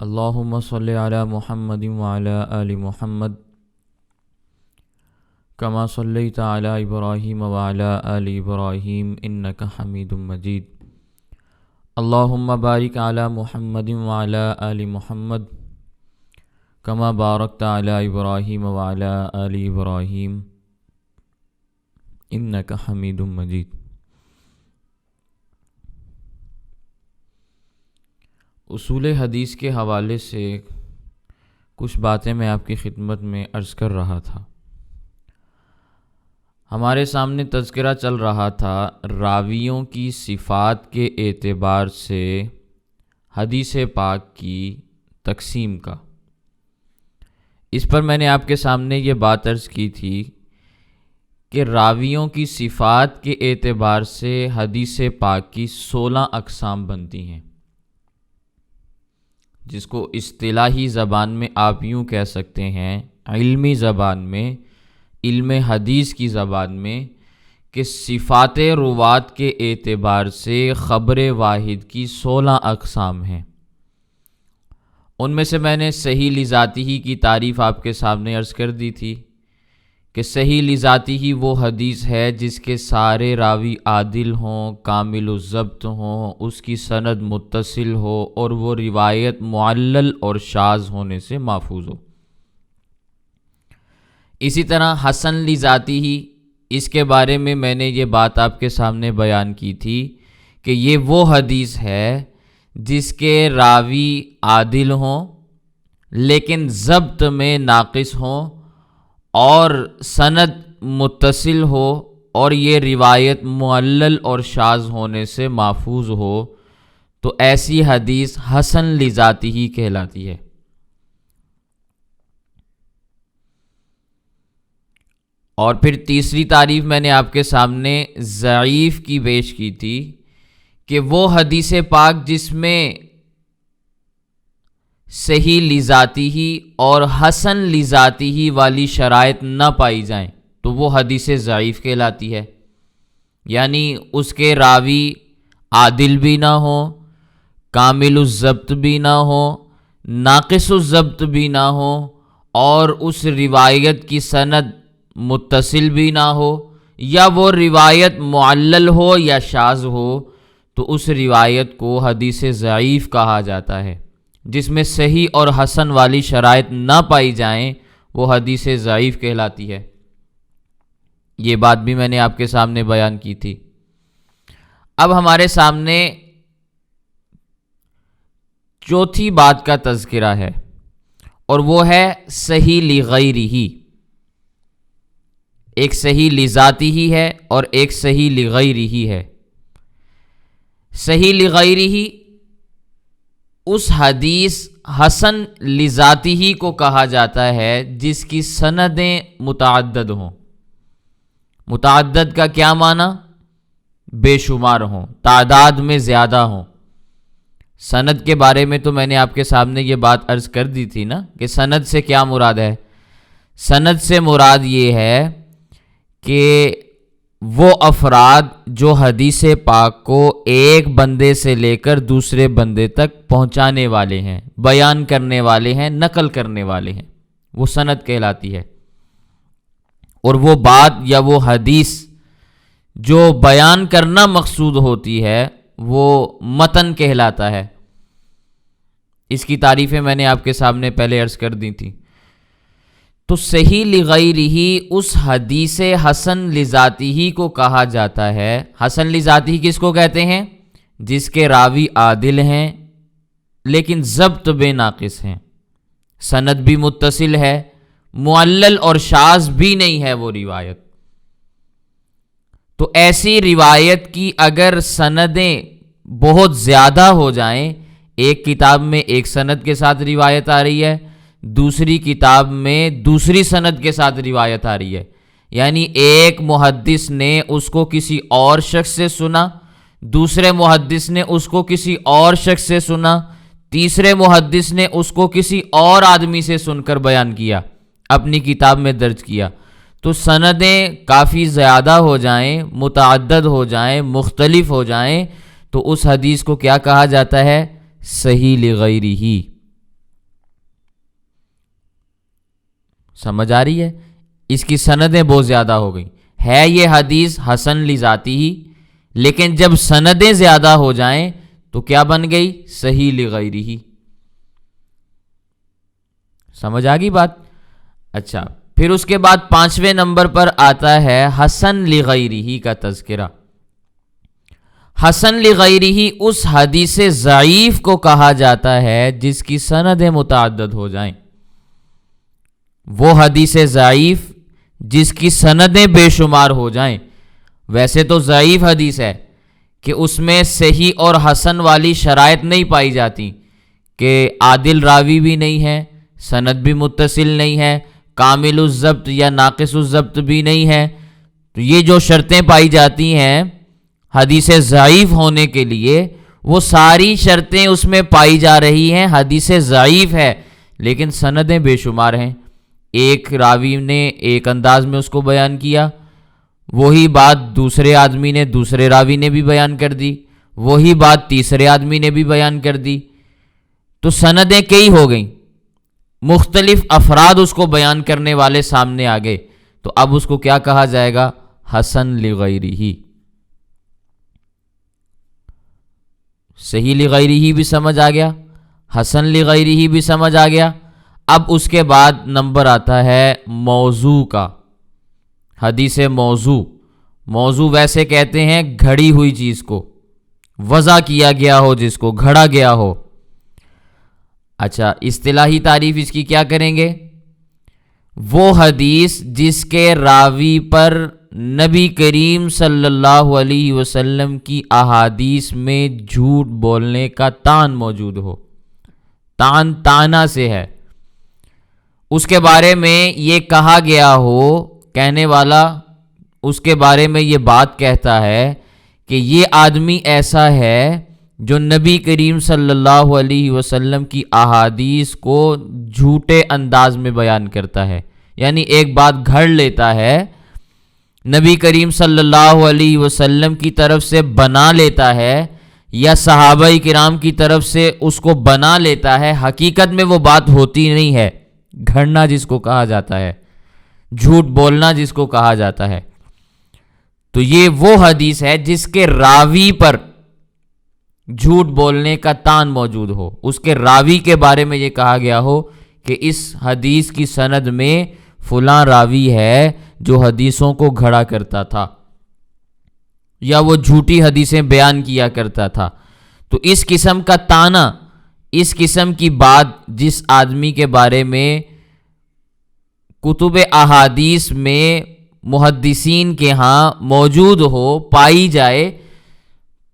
اللہم صلی علی محمد وعلی آل محمد کما صلیت علی ابراہیم وعلی آل ابراہیم انک حمید مجید۔ اللہم بارک علی محمد وعلی آل محمد کما بارکت علی ابراہیم وعلی آل ابراہیم انک حمید مجید۔ اصول حدیث کے حوالے سے کچھ باتیں میں آپ کی خدمت میں عرض کر رہا تھا۔ ہمارے سامنے تذکرہ چل رہا تھا راویوں کی صفات کے اعتبار سے حدیث پاک کی تقسیم کا۔ اس پر میں نے آپ کے سامنے یہ بات عرض کی تھی کہ راویوں کی صفات کے اعتبار سے حدیث پاک کی 16 اقسام بنتی ہیں، جس کو اصطلاحی زبان میں آپ یوں کہہ سکتے ہیں، علمی زبان میں، علم حدیث کی زبان میں، کہ صفات روات کے اعتبار سے خبر واحد کی 16 اقسام ہیں۔ ان میں سے میں نے صحیح لذاتی ہی کی تعریف آپ کے سامنے عرض کر دی تھی کہ صحیح لذاتی ہی وہ حدیث ہے جس کے سارے راوی عادل ہوں، کامل الضبط ہوں، اس کی سند متصل ہو اور وہ روایت معلل اور شاذ ہونے سے محفوظ ہو۔ اسی طرح حسن لذاتی ہی، اس کے بارے میں نے یہ بات آپ کے سامنے بیان کی تھی کہ یہ وہ حدیث ہے جس کے راوی عادل ہوں لیکن ضبط میں ناقص ہوں اور سند متصل ہو اور یہ روایت معلل اور شاذ ہونے سے محفوظ ہو، تو ایسی حدیث حسن لذاتی ہی کہلاتی ہے۔ اور پھر تیسری تعریف میں نے آپ کے سامنے ضعیف کی پیش کی تھی کہ وہ حدیث پاک جس میں صحیح لذاتی ہی اور حسن لذاتی ہی والی شرائط نہ پائی جائیں تو وہ حدیث ضعیف کہلاتی ہے، یعنی اس کے راوی عادل بھی نہ ہو، کامل الضبط بھی نہ ہو، ناقص الضبط بھی نہ ہو اور اس روایت کی سند متصل بھی نہ ہو، یا وہ روایت معلل ہو یا شاذ ہو، تو اس روایت کو حدیث ضعیف کہا جاتا ہے۔ جس میں صحیح اور حسن والی شرائط نہ پائی جائیں وہ حدیث ضعیف کہلاتی ہے۔ یہ بات بھی میں نے آپ کے سامنے بیان کی تھی۔ اب ہمارے سامنے چوتھی بات کا تذکرہ ہے اور وہ ہے صحیح لغیرہ۔ ایک صحیح لذاتی ہی ہے اور ایک صحیح لغیرہ ہے۔ صحیح لغیرہ اس حدیث حسن لذاتی ہی کو کہا جاتا ہے جس کی سندیں متعدد ہوں۔ متعدد کا کیا معنی؟ بے شمار ہوں، تعداد میں زیادہ ہوں۔ سند کے بارے میں تو میں نے آپ کے سامنے یہ بات عرض کر دی تھی نا کہ سند سے کیا مراد ہے؟ سند سے مراد یہ ہے کہ وہ افراد جو حدیث پاک کو ایک بندے سے لے کر دوسرے بندے تک پہنچانے والے ہیں، بیان کرنے والے ہیں، نقل کرنے والے ہیں، وہ سند کہلاتی ہے۔ اور وہ بات یا وہ حدیث جو بیان کرنا مقصود ہوتی ہے وہ متن کہلاتا ہے۔ اس کی تعریفیں میں نے آپ کے سامنے پہلے عرض کر دی تھی۔ تو صحیح لغیرہ اس حدیث حسن لذاتی ہی کو کہا جاتا ہے۔ حسن لذاتی کس کو کہتے ہیں؟ جس کے راوی عادل ہیں لیکن ضبط بے ناقص ہیں، سند بھی متصل ہے، معلل اور شاذ بھی نہیں ہے وہ روایت۔ تو ایسی روایت کی اگر سندیں بہت زیادہ ہو جائیں، ایک کتاب میں ایک سند کے ساتھ روایت آ رہی ہے، دوسری کتاب میں دوسری سند کے ساتھ روایت آ رہی ہے، یعنی ایک محدث نے اس کو کسی اور شخص سے سنا، دوسرے محدث نے اس کو کسی اور شخص سے سنا، تیسرے محدث نے اس کو کسی اور آدمی سے سن کر بیان کیا، اپنی کتاب میں درج کیا، تو سندیں کافی زیادہ ہو جائیں، متعدد ہو جائیں، مختلف ہو جائیں، تو اس حدیث کو کیا کہا جاتا ہے؟ صحیح لغیرہ۔ سمجھ آ رہی ہے؟ اس کی سندیں بہت زیادہ ہو گئیں. ہے یہ حدیث حسن لذاتی ہی، لیکن جب سندیں زیادہ ہو جائیں تو کیا بن گئی؟ صحیح لغیرہ. سمجھ آ گئی بات؟ اچھا، پھر اس کے بعد 5ویں نمبر پر آتا ہے حسن لغیرہ کا تذکرہ. حسن لغیرہ اس حدیث ضعیف کو کہا جاتا ہے جس کی سندیں متعدد ہو جائیں. وہ حدیث ضعیف جس کی سندیں بے شمار ہو جائیں. ویسے تو ضعیف حدیث ہے کہ اس میں صحیح اور حسن والی شرائط نہیں پائی جاتی، کہ عادل راوی بھی نہیں ہے، سند بھی متصل نہیں ہے، کامل الضبط یا ناقص الضبط بھی نہیں ہے. تو یہ جو شرطیں پائی جاتی ہیں حدیث ضعیف ہونے کے لیے، وہ ساری شرطیں اس میں پائی جا رہی ہیں. حدیث ضعیف ہے لیکن سندیں بے شمار ہیں. ایک راوی نے ایک انداز میں اس کو بیان کیا، وہی بات دوسرے آدمی نے، دوسرے راوی نے بھی بیان کر دی، وہی بات تیسرے آدمی نے بھی بیان کر دی. تو سندیں کئی ہو گئیں، مختلف افراد اس کو بیان کرنے والے سامنے آ گئے. تو اب اس کو کیا کہا جائے گا؟ حسن لغیرہ. صحیح لغیرہ بھی سمجھ آ گیا، حسن لغیرہ بھی سمجھ آ گیا. اب اس کے بعد نمبر آتا ہے موضوع کا. حدیث موضوع. موضوع ویسے کہتے ہیں گھڑی ہوئی چیز کو، وضع کیا گیا ہو، جس کو گھڑا گیا ہو. اچھا، اصطلاحی تعریف اس کی کیا کریں گے؟ وہ حدیث جس کے راوی پر نبی کریم صلی اللہ علیہ وسلم کی احادیث میں جھوٹ بولنے کا تان موجود ہو. تان تانا سے ہے، اس کے بارے میں یہ کہا گیا ہو، کہنے والا اس کے بارے میں یہ بات کہتا ہے کہ یہ آدمی ایسا ہے جو نبی کریم صلی اللہ علیہ وسلم کی احادیث کو جھوٹے انداز میں بیان کرتا ہے. یعنی ایک بات گھڑ لیتا ہے، نبی کریم صلی اللہ علیہ وسلم کی طرف سے بنا لیتا ہے، یا صحابہ کرام کی طرف سے اس کو بنا لیتا ہے. حقیقت میں وہ بات ہوتی نہیں ہے. گھڑنا جس کو کہا جاتا ہے، جھوٹ بولنا جس کو کہا جاتا ہے. تو یہ وہ حدیث ہے جس کے راوی پر جھوٹ بولنے کا تان موجود ہو. اس کے راوی کے بارے میں یہ کہا گیا ہو کہ اس حدیث کی سند میں فلاں راوی ہے جو حدیثوں کو گھڑا کرتا تھا، یا وہ جھوٹی حدیثیں بیان کیا کرتا تھا. تو اس قسم کا تانا، اس قسم کی بات جس آدمی کے بارے میں کتب احادیث میں محدثین کے ہاں موجود ہو، پائی جائے،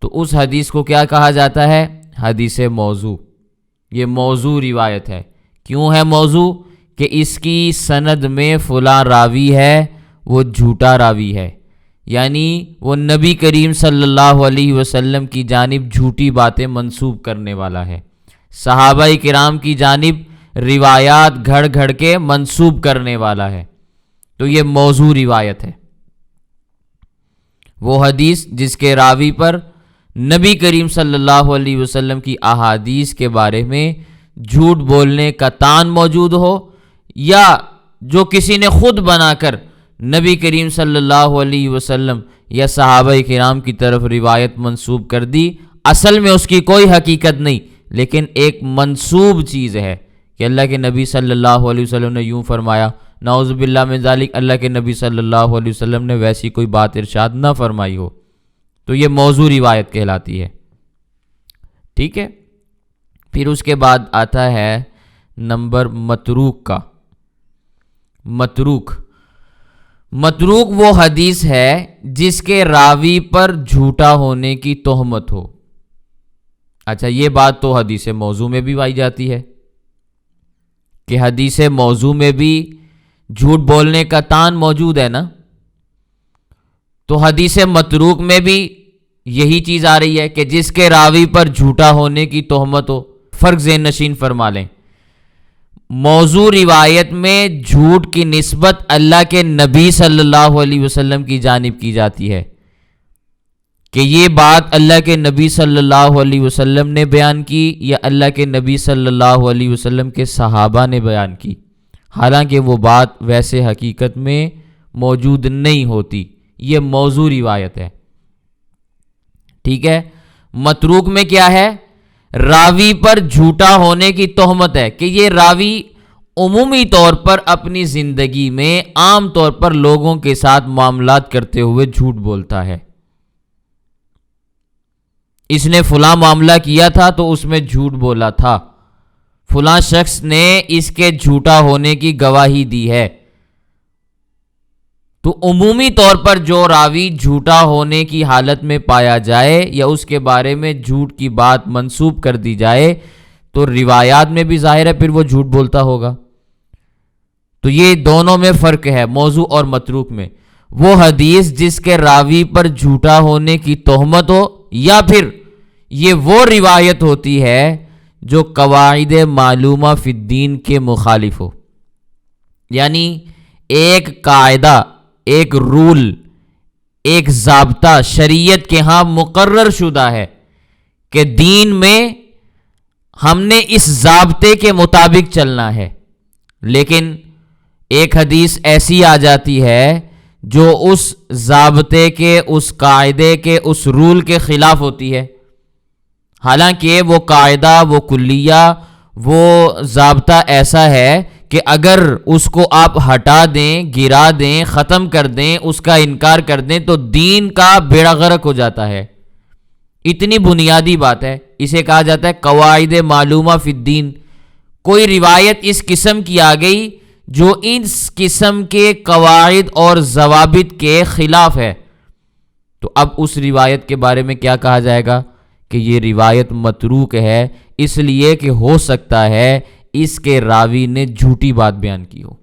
تو اس حدیث کو کیا کہا جاتا ہے؟ حدیث موضوع. یہ موضوع روایت ہے. کیوں ہے موضوع؟ کہ اس کی سند میں فلاں راوی ہے، وہ جھوٹا راوی ہے، یعنی وہ نبی کریم صلی اللہ علیہ وسلم کی جانب جھوٹی باتیں منسوب کرنے والا ہے، صحابہ کرام کی جانب روایات گھڑ گھڑ کے منسوب کرنے والا ہے. تو یہ موضوع روایت ہے. وہ حدیث جس کے راوی پر نبی کریم صلی اللہ علیہ وسلم کی احادیث کے بارے میں جھوٹ بولنے کا تان موجود ہو، یا جو کسی نے خود بنا کر نبی کریم صلی اللہ علیہ وسلم یا صحابہ کرام کی طرف روایت منسوب کر دی. اصل میں اس کی کوئی حقیقت نہیں، لیکن ایک منسوب چیز ہے کہ اللہ کے نبی صلی اللہ علیہ وسلم نے یوں فرمایا. نعوذ باللہ من ذالک، اللہ کے نبی صلی اللہ علیہ وسلم نے ویسی کوئی بات ارشاد نہ فرمائی ہو. تو یہ موضوع روایت کہلاتی ہے. ٹھیک ہے. پھر اس کے بعد آتا ہے نمبر متروک کا. متروک وہ حدیث ہے جس کے راوی پر جھوٹا ہونے کی تہمت ہو. اچھا، یہ بات تو حدیث موضوع میں بھی پائی جاتی ہے کہ حدیث موضوع میں بھی جھوٹ بولنے کا تان موجود ہے نا. تو حدیث متروک میں بھی یہی چیز آ رہی ہے کہ جس کے راوی پر جھوٹا ہونے کی تہمت ہو. فرق ذہن نشین فرما لیں. موضوع روایت میں جھوٹ کی نسبت اللہ کے نبی صلی اللہ علیہ وسلم کی جانب کی جاتی ہے کہ یہ بات اللہ کے نبی صلی اللہ علیہ وسلم نے بیان کی، یا اللہ کے نبی صلی اللہ علیہ وسلم کے صحابہ نے بیان کی. حالانکہ وہ بات ویسے حقیقت میں موجود نہیں ہوتی۔ یہ موضوع روایت ہے، ٹھیک ہے۔ متروک میں کیا ہے؟ راوی پر جھوٹا ہونے کی تہمت ہے کہ یہ راوی عمومی طور پر اپنی زندگی میں عام طور پر لوگوں کے ساتھ معاملات کرتے ہوئے جھوٹ بولتا ہے۔ اس نے فلاں معاملہ کیا تھا تو اس میں جھوٹ بولا تھا، فلاں شخص نے اس کے جھوٹا ہونے کی گواہی دی ہے۔ تو عمومی طور پر جو راوی جھوٹا ہونے کی حالت میں پایا جائے یا اس کے بارے میں جھوٹ کی بات منسوب کر دی جائے تو روایات میں بھی ظاہر ہے پھر وہ جھوٹ بولتا ہوگا۔ تو یہ دونوں میں فرق ہے، موضوع اور متروک میں۔ وہ حدیث جس کے راوی پر جھوٹا ہونے کی تہمت ہو، یا پھر یہ وہ روایت ہوتی ہے جو قواعد معلومہ فی الدین کے مخالف ہو، یعنی ایک قاعدہ، ایک رول، ایک ضابطہ شریعت کے ہاں مقرر شدہ ہے کہ دین میں ہم نے اس ضابطے کے مطابق چلنا ہے، لیکن ایک حدیث ایسی آ جاتی ہے جو اس ضابطے کے، اس قاعدے کے، اس رول کے خلاف ہوتی ہے، حالانکہ وہ قاعدہ، وہ کلیہ، وہ ضابطہ ایسا ہے کہ اگر اس کو آپ ہٹا دیں، گرا دیں، ختم کر دیں، اس کا انکار کر دیں تو دین کا بیڑا غرق ہو جاتا ہے۔ اتنی بنیادی بات ہے، اسے کہا جاتا ہے قواعد معلومہ فی الدین۔ کوئی روایت اس قسم کی آ گئی جو اس قسم کے قواعد اور ضوابط کے خلاف ہے، تو اب اس روایت کے بارے میں کیا کہا جائے گا کہ یہ روایت متروک ہے، اس لیے کہ ہو سکتا ہے اس کے راوی نے جھوٹی بات بیان کی ہو۔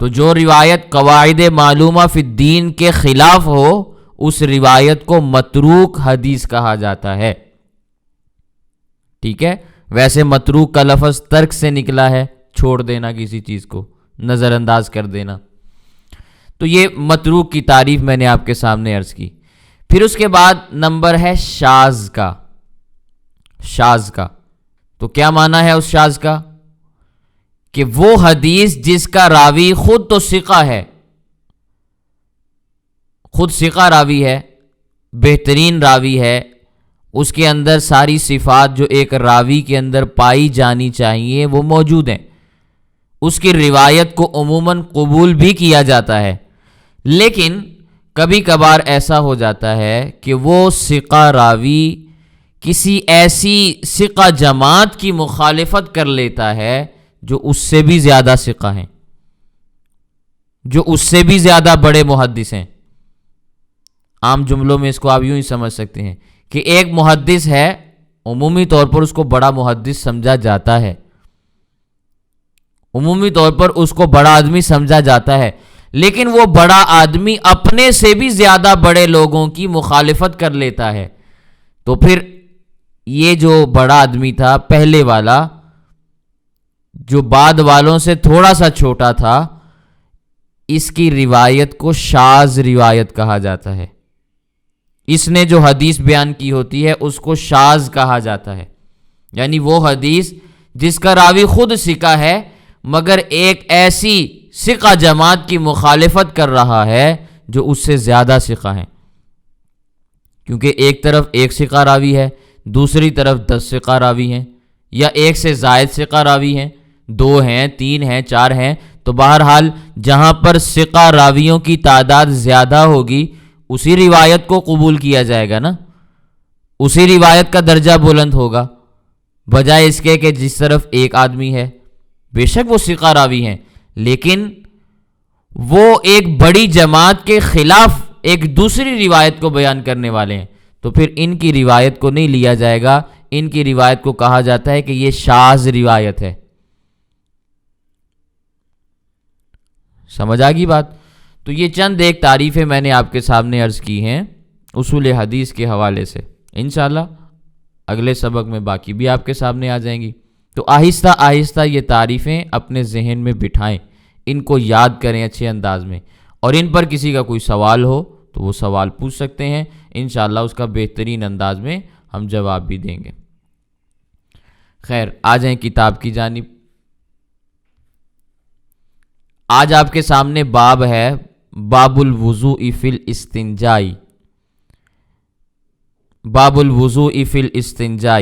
تو جو روایت قواعد معلومہ فی الدین کے خلاف ہو اس روایت کو متروک حدیث کہا جاتا ہے، ٹھیک ہے۔ ویسے متروک کا لفظ ترک سے نکلا ہے، چھوڑ دینا، کسی چیز کو نظر انداز کر دینا۔ تو یہ متروک کی تعریف میں نے آپ کے سامنے عرض کی۔ پھر اس کے بعد نمبر ہے شاذ کا۔ شاذ کا تو کیا معنی ہے اس شاذ کا؟ کہ وہ حدیث جس کا راوی خود تو ثقہ ہے، خود ثقہ راوی ہے، بہترین راوی ہے، اس کے اندر ساری صفات جو ایک راوی کے اندر پائی جانی چاہیے وہ موجود ہیں، اس کی روایت کو عموماً قبول بھی کیا جاتا ہے، لیکن کبھی کبھار ایسا ہو جاتا ہے کہ وہ ثقہ راوی کسی ایسی ثقہ جماعت کی مخالفت کر لیتا ہے جو اس سے بھی زیادہ ثقہ ہیں، جو اس سے بھی زیادہ بڑے محدث ہیں۔ عام جملوں میں اس کو آپ یوں ہی سمجھ سکتے ہیں کہ ایک محدث ہے، عمومی طور پر اس کو بڑا محدث سمجھا جاتا ہے، عمومی طور پر اس کو بڑا آدمی سمجھا جاتا ہے، لیکن وہ بڑا آدمی اپنے سے بھی زیادہ بڑے لوگوں کی مخالفت کر لیتا ہے، تو پھر یہ جو بڑا آدمی تھا پہلے والا، جو بعد والوں سے تھوڑا سا چھوٹا تھا، اس کی روایت کو شاذ روایت کہا جاتا ہے۔ اس نے جو حدیث بیان کی ہوتی ہے اس کو شاذ کہا جاتا ہے، یعنی وہ حدیث جس کا راوی خود ثقہ ہے مگر ایک ایسی ثقہ جماعت کی مخالفت کر رہا ہے جو اس سے زیادہ ثقہ ہیں، کیونکہ ایک طرف ایک ثقہ راوی ہے، دوسری طرف 10 ثقہ راوی ہیں، یا ایک سے زائد ثقہ راوی ہیں، 2 ہیں، 3 ہیں، 4 ہیں، تو بہرحال جہاں پر ثقہ راویوں کی تعداد زیادہ ہوگی اسی روایت کو قبول کیا جائے گا نا، اسی روایت کا درجہ بلند ہوگا، بجائے اس کے کہ جس طرف ایک آدمی ہے، بے شک وہ ثقہ راوی ہیں لیکن وہ ایک بڑی جماعت کے خلاف ایک دوسری روایت کو بیان کرنے والے ہیں، تو پھر ان کی روایت کو نہیں لیا جائے گا، ان کی روایت کو کہا جاتا ہے کہ یہ شاذ روایت ہے۔ سمجھ آ گئی بات؟ تو یہ چند ایک تعریفیں میں نے آپ کے سامنے عرض کی ہیں اصول حدیث کے حوالے سے، انشاءاللہ اگلے سبق میں باقی بھی آپ کے سامنے آ جائیں گی۔ تو آہستہ آہستہ یہ تعریفیں اپنے ذہن میں بٹھائیں، ان کو یاد کریں اچھے انداز میں، اور ان پر کسی کا کوئی سوال ہو تو وہ سوال پوچھ سکتے ہیں، انشاءاللہ اس کا بہترین انداز میں ہم جواب بھی دیں گے۔ خیر آ جائیں کتاب کی جانب. آج آپ کے سامنے باب ہے باب الوضوء فی الاستنجاء. باب الوضوء فی الاستنجاء.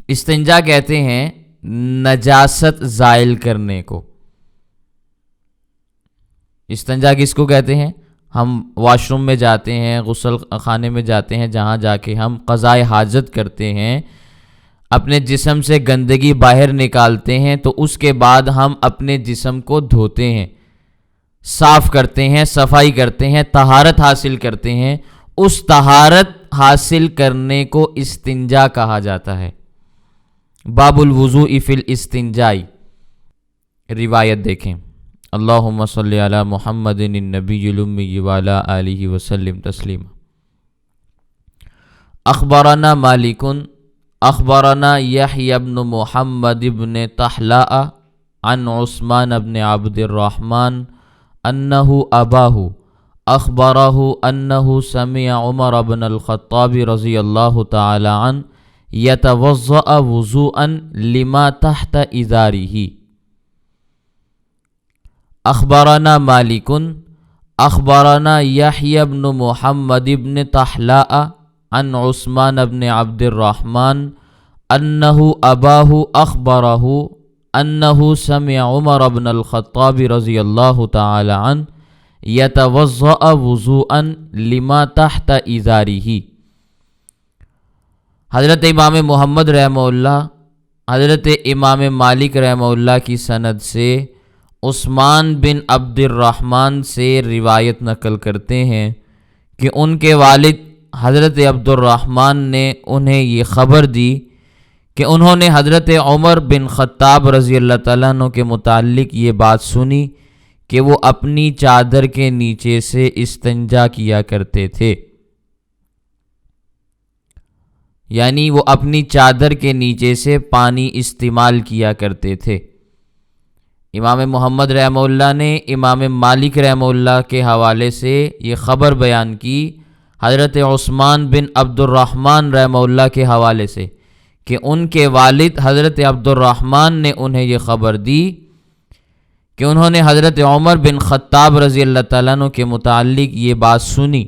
استنجا کہتے ہیں نجاست زائل کرنے کو. استنجا کس کو کہتے ہیں؟ ہم واش روم میں جاتے ہیں، غسل خانے میں جاتے ہیں، جہاں جا کے ہم قضائے حاجت کرتے ہیں، اپنے جسم سے گندگی باہر نکالتے ہیں، تو اس کے بعد ہم اپنے جسم کو دھوتے ہیں، صاف کرتے ہیں، صفائی کرتے ہیں، طہارت حاصل کرتے ہیں. اس طہارت حاصل کرنے کو استنجا کہا جاتا ہے. باب الوضوء فی الاستنجاء. روایت دیکھیں. اللہم صلی علی محمد النبی الامی وعلی آلہ وسلم تسلیما. اخبرنا مالک اخبرنا یحیی بن محمد بن طحلاء عن عثمان بن عبد الرحمن انہ اباہ اخبرہ انہ سمع عمر بن الخطاب رضی اللہ تعالی عنہ یتوضأ وضوءا لما تحت ازارہ. اخبرنا مالک اخبرنا یحیی بن محمد بن طحلاء عن عثمان بن عبد الرحمن انہ اباہ اخبرہ انہ سمع عمر بن الخطاب رضی اللہ تعالی عنہ یتوضأ وضوءا لما تحت ازارہ. حضرت امام محمد رحمہ اللہ حضرت امام مالک رحمہ اللہ کی سند سے عثمان بن عبد الرحمن سے روایت نقل کرتے ہیں کہ ان کے والد حضرت عبد الرحمن نے انہیں یہ خبر دی کہ انہوں نے حضرت عمر بن خطاب رضی اللہ تعالیٰ عنہ کے متعلق یہ بات سنی کہ وہ اپنی چادر کے نیچے سے استنجا کیا کرتے تھے، یعنی وہ اپنی چادر کے نیچے سے پانی استعمال کیا کرتے تھے. امام محمد رحمہ اللہ نے امام مالک رحمہ اللہ کے حوالے سے یہ خبر بیان کی حضرت عثمان بن عبد الرحمن رحمہ اللہ کے حوالے سے کہ ان کے والد حضرت عبد الرحمن نے انہیں یہ خبر دی کہ انہوں نے حضرت عمر بن خطاب رضی اللہ تعالیٰ عنہ کے متعلق یہ بات سنی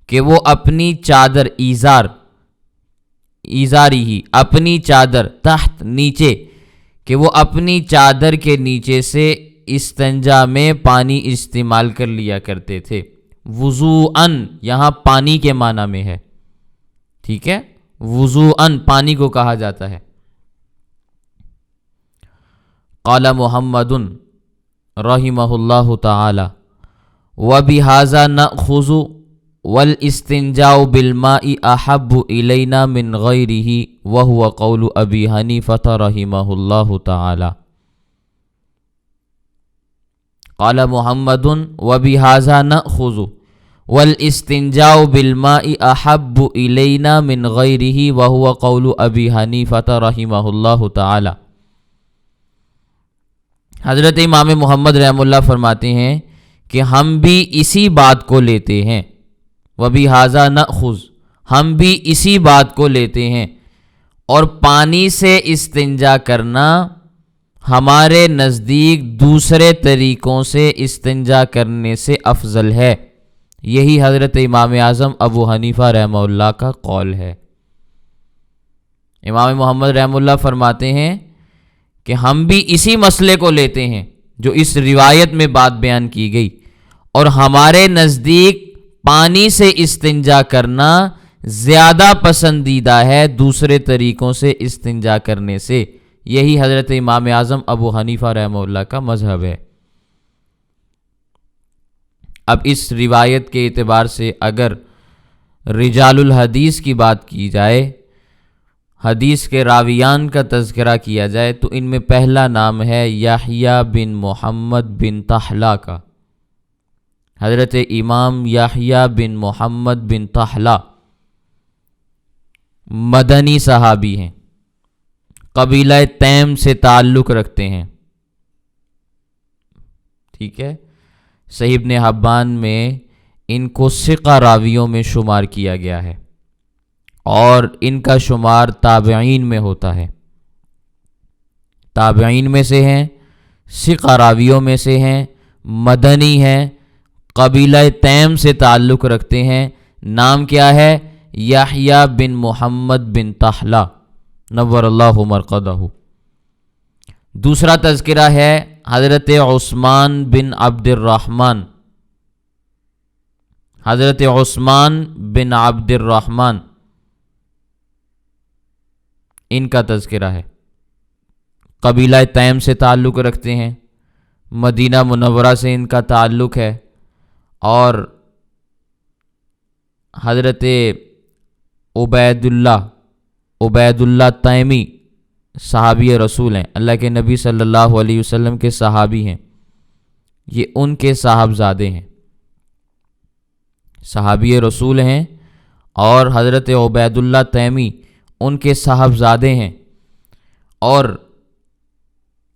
کہ وہ اپنی چادر ایزاری ہی اپنی چادر تحت نیچے کہ وہ اپنی چادر کے نیچے سے استنجا میں پانی استعمال کر لیا کرتے تھے. وضوءاً یہاں پانی کے معنی میں ہے، ٹھیک ہے، وضوءاً پانی کو کہا جاتا ہے. قال محمد رحمہ اللہ تعالی وبہذا نأخذ والاستنجاء بالماء احب الینا من غیرہ وہو قول ابی حنیفہ رحمہ اللہ تعالی. قال محمد وبہذا نأخذ والاستنجاء بالماء احب الینا من غیرہ وہو قول ابی حنیفہ رحمہ اللہ تعالی. حضرت امام محمد رحمہ اللہ فرماتے ہیں کہ ہم بھی اسی بات کو لیتے ہیں. وبہذا نأخذ ہم بھی اسی بات کو لیتے ہیں، اور پانی سے استنجا کرنا ہمارے نزدیک دوسرے طریقوں سے استنجا کرنے سے افضل ہے. یہی حضرت امام اعظم ابو حنیفہ رحمہ اللہ کا قول ہے. امام محمد رحمہ اللہ فرماتے ہیں کہ ہم بھی اسی مسئلے کو لیتے ہیں جو اس روایت میں بات بیان کی گئی، اور ہمارے نزدیک پانی سے استنجا کرنا زیادہ پسندیدہ ہے دوسرے طریقوں سے استنجا کرنے سے. یہی حضرت امام اعظم ابو حنیفہ رحمہ اللہ کا مذہب ہے. اب اس روایت کے اعتبار سے اگر رجال الحدیث کی بات کی جائے، حدیث کے راویان کا تذکرہ کیا جائے، تو ان میں پہلا نام ہے یحییٰ بن محمد بن طحلاء کا. حضرت امام یحییٰ بن محمد بن طحلاء مدنی صحابی ہیں، قبیلہ تیم سے تعلق رکھتے ہیں، ٹھیک ہے. صحیح ابن حبان میں ان کو ثقہ راویوں میں شمار کیا گیا ہے، اور ان کا شمار تابعین میں ہوتا ہے. تابعین میں سے ہیں، ثقہ راویوں میں سے ہیں، مدنی ہیں، قبیلہ تیم سے تعلق رکھتے ہیں۔ نام کیا ہے؟ یحییٰ بن محمد بن طحلہ نور اللہ مرقدہ۔ دوسرا تذکرہ ہے حضرت عثمان بن عبد الرحمن، حضرت عثمان بن عبد الرحمن، ان کا تذکرہ ہے۔ قبیلہ تیم سے تعلق رکھتے ہیں، مدینہ منورہ سے ان کا تعلق ہے، اور حضرت عبید اللہ تیمی صحابی رسول ہیں، اللہ کے نبی صلی اللہ علیہ وسلم کے صحابی ہیں، یہ ان کے صاحبزادے ہیں، صحابی رسول ہیں، اور حضرت عبید اللہ تیمی ان کے صاحبزادے ہیں۔ اور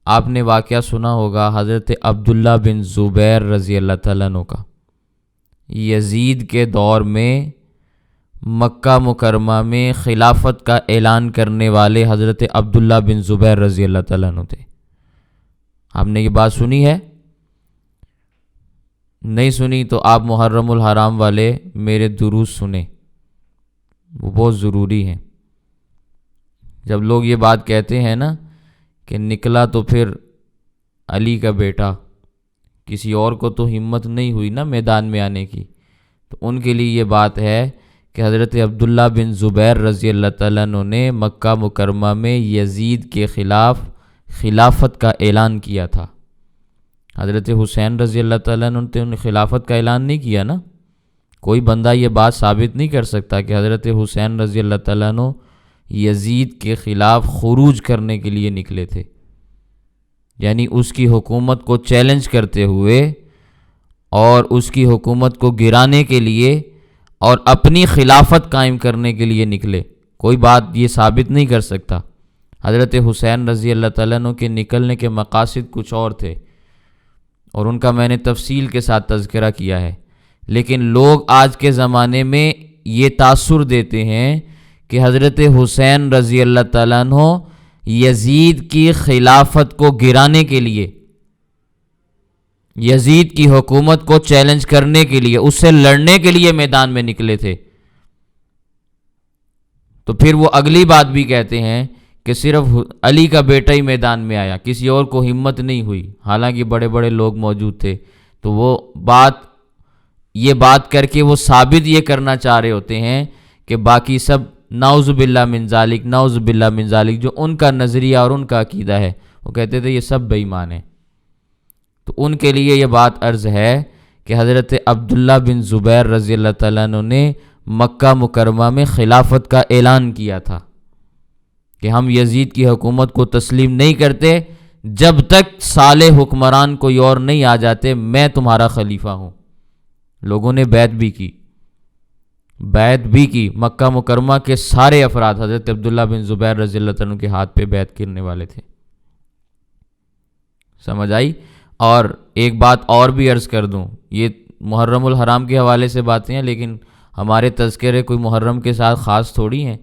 آپ نے واقعہ سنا ہوگا حضرت عبداللہ بن زبیر رضی اللہ تعالیٰ عنہ کا، یزید کے دور میں مکہ مکرمہ میں خلافت کا اعلان کرنے والے حضرت عبداللہ بن زبیر رضی اللہ تعالیٰ عنہ تھے۔ آپ نے یہ بات سنی ہے؟ نہیں سنی تو آپ محرم الحرام والے میرے دروس سنیں، وہ بہت ضروری ہیں۔ جب لوگ یہ بات کہتے ہیں نا کہ نکلا تو پھر علی کا بیٹا، کسی اور کو تو ہمت نہیں ہوئی نا میدان میں آنے کی، تو ان کے لیے یہ بات ہے کہ حضرت عبداللہ بن زبیر رضی اللہ تعالیٰ عنہ نے مکہ مکرمہ میں یزید کے خلاف خلافت کا اعلان کیا تھا۔ حضرت حسین رضی اللہ تعالیٰ عنہ نے خلافت کا اعلان نہیں کیا نا، کوئی بندہ یہ بات ثابت نہیں کر سکتا کہ حضرت حسین رضی اللہ تعالیٰ عنہ یزید کے خلاف خروج کرنے کے لیے نکلے تھے، یعنی اس کی حکومت کو چیلنج کرتے ہوئے اور اس کی حکومت کو گرانے کے لیے اور اپنی خلافت قائم کرنے کے لیے نکلے۔ کوئی بات یہ ثابت نہیں کر سکتا۔ حضرت حسین رضی اللہ تعالیٰ عنہ کے نکلنے کے مقاصد کچھ اور تھے، اور ان کا میں نے تفصیل کے ساتھ تذکرہ کیا ہے، لیکن لوگ آج کے زمانے میں یہ تاثر دیتے ہیں کہ حضرت حسین رضی اللہ تعالیٰ عنہ یزید کی خلافت کو گرانے کے لیے، یزید کی حکومت کو چیلنج کرنے کے لیے، اس سے لڑنے کے لیے میدان میں نکلے تھے۔ تو پھر وہ اگلی بات بھی کہتے ہیں کہ صرف علی کا بیٹا ہی میدان میں آیا، کسی اور کو ہمت نہیں ہوئی، حالانکہ بڑے بڑے لوگ موجود تھے۔ تو وہ یہ بات کر کے وہ ثابت یہ کرنا چاہ رہے ہوتے ہیں کہ باقی سب نعوذ باللہ من ذالک، نعوذ باللہ من ذالک، جو ان کا نظریہ اور ان کا عقیدہ ہے، وہ کہتے تھے یہ سب بے ایمان ہیں۔ تو ان کے لیے یہ بات عرض ہے کہ حضرت عبداللہ بن زبیر رضی اللہ تعالیٰ عنہ نے مکہ مکرمہ میں خلافت کا اعلان کیا تھا کہ ہم یزید کی حکومت کو تسلیم نہیں کرتے جب تک صالح حکمران کوئی اور نہیں آ جاتے، میں تمہارا خلیفہ ہوں۔ لوگوں نے بیعت بھی کی، مکہ مکرمہ کے سارے افراد حضرت عبداللہ بن زبیر رضی اللہ عنہ کے ہاتھ پہ بیعت کرنے والے تھے۔ سمجھ آئی؟ اور ایک بات اور بھی عرض کر دوں، یہ محرم الحرام کے حوالے سے باتیں ہیں، لیکن ہمارے تذکرے کوئی محرم کے ساتھ خاص تھوڑی ہیں۔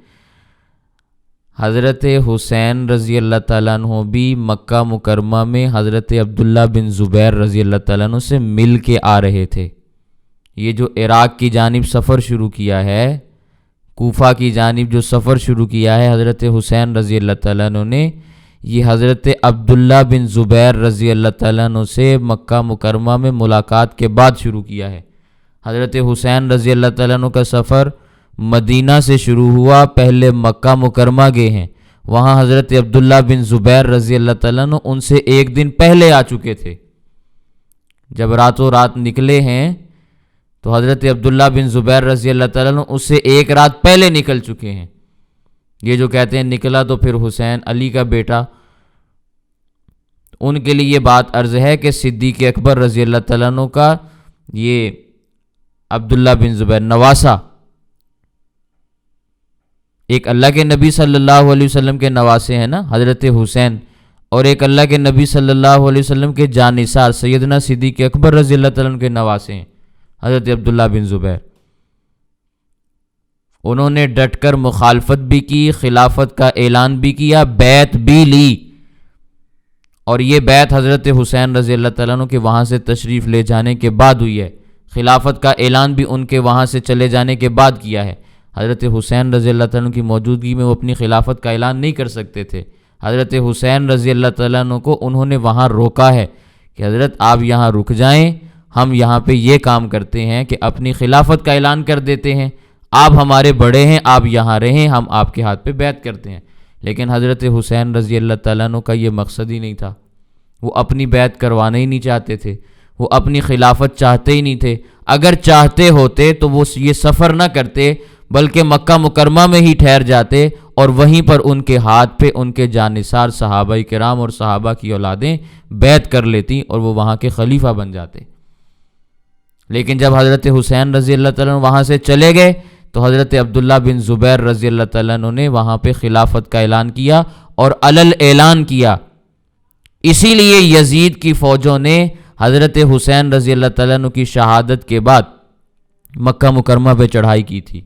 حضرت حسین رضی اللہ تعالیٰ عنہ بھی مکہ مکرمہ میں حضرت عبداللہ بن زبیر رضی اللہ تعالیٰ عنہ سے مل کے آ رہے تھے۔ یہ جو عراق کی جانب سفر شروع کیا ہے، کوفہ کی جانب جو سفر شروع کیا ہے حضرت حسین رضی اللہ تعالیٰ عنہ نے، یہ حضرت عبداللہ بن زبیر رضی اللہ تعالیٰ عنہ سے مکہ مکرمہ میں ملاقات کے بعد شروع کیا ہے۔ حضرت حسین رضی اللہ تعالیٰ عنہ کا سفر مدینہ سے شروع ہوا، پہلے مکہ مکرمہ گئے ہیں، وہاں حضرت عبداللہ بن زبیر رضی اللہ تعالیٰ عنہ ان سے ایک دن پہلے آ چکے تھے۔ جب راتوں رات نکلے ہیں تو حضرت عبداللہ بن زبیر رضی اللہ تعالیٰ عنہ اس سے ایک رات پہلے نکل چکے ہیں۔ یہ جو کہتے ہیں نکلا تو پھر حسین علی کا بیٹا، ان کے لیے یہ بات عرض ہے کہ صدیق اکبر رضی اللہ تعالیٰ عنہ کا یہ عبداللہ بن زبیر نواسہ، ایک اللہ کے نبی صلی اللہ علیہ وسلم کے نواسے ہیں نا حضرت حسین، اور ایک اللہ کے نبی صلی اللہ علیہ وسلم کے جانثار سیدنا صدیق اکبر رضی اللہ تعالیٰ عنہ کے نواسے ہیں حضرت عبداللہ بن زبیر۔ انہوں نے ڈٹ کر مخالفت بھی کی، خلافت کا اعلان بھی کیا، بیعت بھی لی، اور یہ بیعت حضرت حسین رضی اللہ تعالیٰ عنہ کے وہاں سے تشریف لے جانے کے بعد ہوئی ہے، خلافت کا اعلان بھی ان کے وہاں سے چلے جانے کے بعد کیا ہے۔ حضرت حسین رضی اللہ تعالیٰ عنہ کی موجودگی میں وہ اپنی خلافت کا اعلان نہیں کر سکتے تھے۔ حضرت حسین رضی اللہ تعالیٰ عنہ کو انہوں نے وہاں روکا ہے کہ حضرت آپ یہاں رک جائیں، ہم یہاں پہ یہ کام کرتے ہیں کہ اپنی خلافت کا اعلان کر دیتے ہیں، آپ ہمارے بڑے ہیں، آپ یہاں رہیں، ہم آپ کے ہاتھ پہ بیعت کرتے ہیں۔ لیکن حضرت حسین رضی اللہ تعالیٰ عنہ کا یہ مقصد ہی نہیں تھا، وہ اپنی بیعت کروانا ہی نہیں چاہتے تھے، وہ اپنی خلافت چاہتے ہی نہیں تھے۔ اگر چاہتے ہوتے تو وہ یہ سفر نہ کرتے، بلکہ مکہ مکرمہ میں ہی ٹھہر جاتے اور وہیں پر ان کے ہاتھ پہ ان کے جانثار صحابہ کرام اور صحابہ کی اولادیں بیعت کر لیتی اور وہ وہاں کے خلیفہ بن جاتے۔ لیکن جب حضرت حسین رضی اللہ تعالیٰ عنہ وہاں سے چلے گئے تو حضرت عبداللہ بن زبیر رضی اللہ تعالیٰ عنہ نے وہاں پہ خلافت کا اعلان کیا اور علل اعلان کیا۔ اسی لیے یزید کی فوجوں نے حضرت حسین رضی اللہ تعالیٰ عنہ کی شہادت کے بعد مکہ مکرمہ پہ چڑھائی کی تھی۔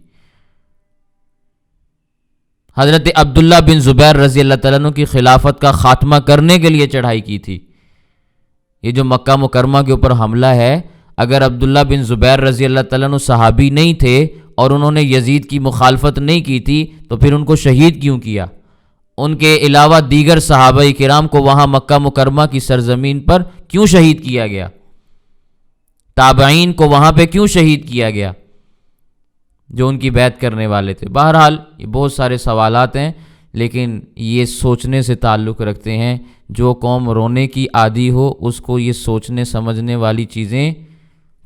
حضرت عبداللہ بن زبیر رضی اللہ تعالیٰ عنہ کی خلافت کا خاتمہ کرنے کے لیے چڑھائی کی تھی۔ یہ جو مکہ مکرمہ کے اوپر حملہ ہے، اگر عبداللہ بن زبیر رضی اللہ تعالیٰ عنہ صحابی نہیں تھے اور انہوں نے یزید کی مخالفت نہیں کی تھی تو پھر ان کو شہید کیوں کیا؟ ان کے علاوہ دیگر صحابہ کرام کو وہاں مکہ مکرمہ کی سرزمین پر کیوں شہید کیا گیا؟ تابعین کو وہاں پہ کیوں شہید کیا گیا جو ان کی بیعت کرنے والے تھے؟ بہرحال یہ بہت سارے سوالات ہیں، لیکن یہ سوچنے سے تعلق رکھتے ہیں۔ جو قوم رونے کی عادی ہو اس کو یہ سوچنے سمجھنے والی چیزیں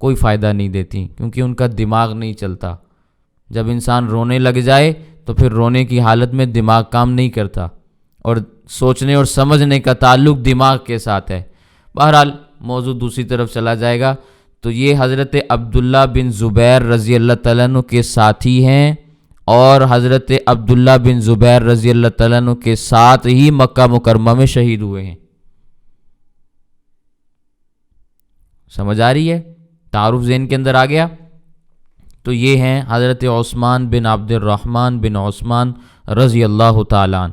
کوئی فائدہ نہیں دیتی، کیونکہ ان کا دماغ نہیں چلتا۔ جب انسان رونے لگ جائے تو پھر رونے کی حالت میں دماغ کام نہیں کرتا، اور سوچنے اور سمجھنے کا تعلق دماغ کے ساتھ ہے۔ بہرحال موضوع دوسری طرف چلا جائے گا۔ تو یہ حضرت عبداللہ بن زبیر رضی اللہ تعالیٰ عنہ کے ساتھی ہیں، اور حضرت عبداللہ بن زبیر رضی اللہ تعالیٰ عنہ کے ساتھ ہی مکہ مکرمہ میں شہید ہوئے ہیں۔ سمجھ آ رہی ہے؟ تعارف ذہن کے اندر آ گیا؟ تو یہ ہیں حضرت عثمان بن عبد الرحمن بن عثمان رضی اللہ تعالیٰ عنہ۔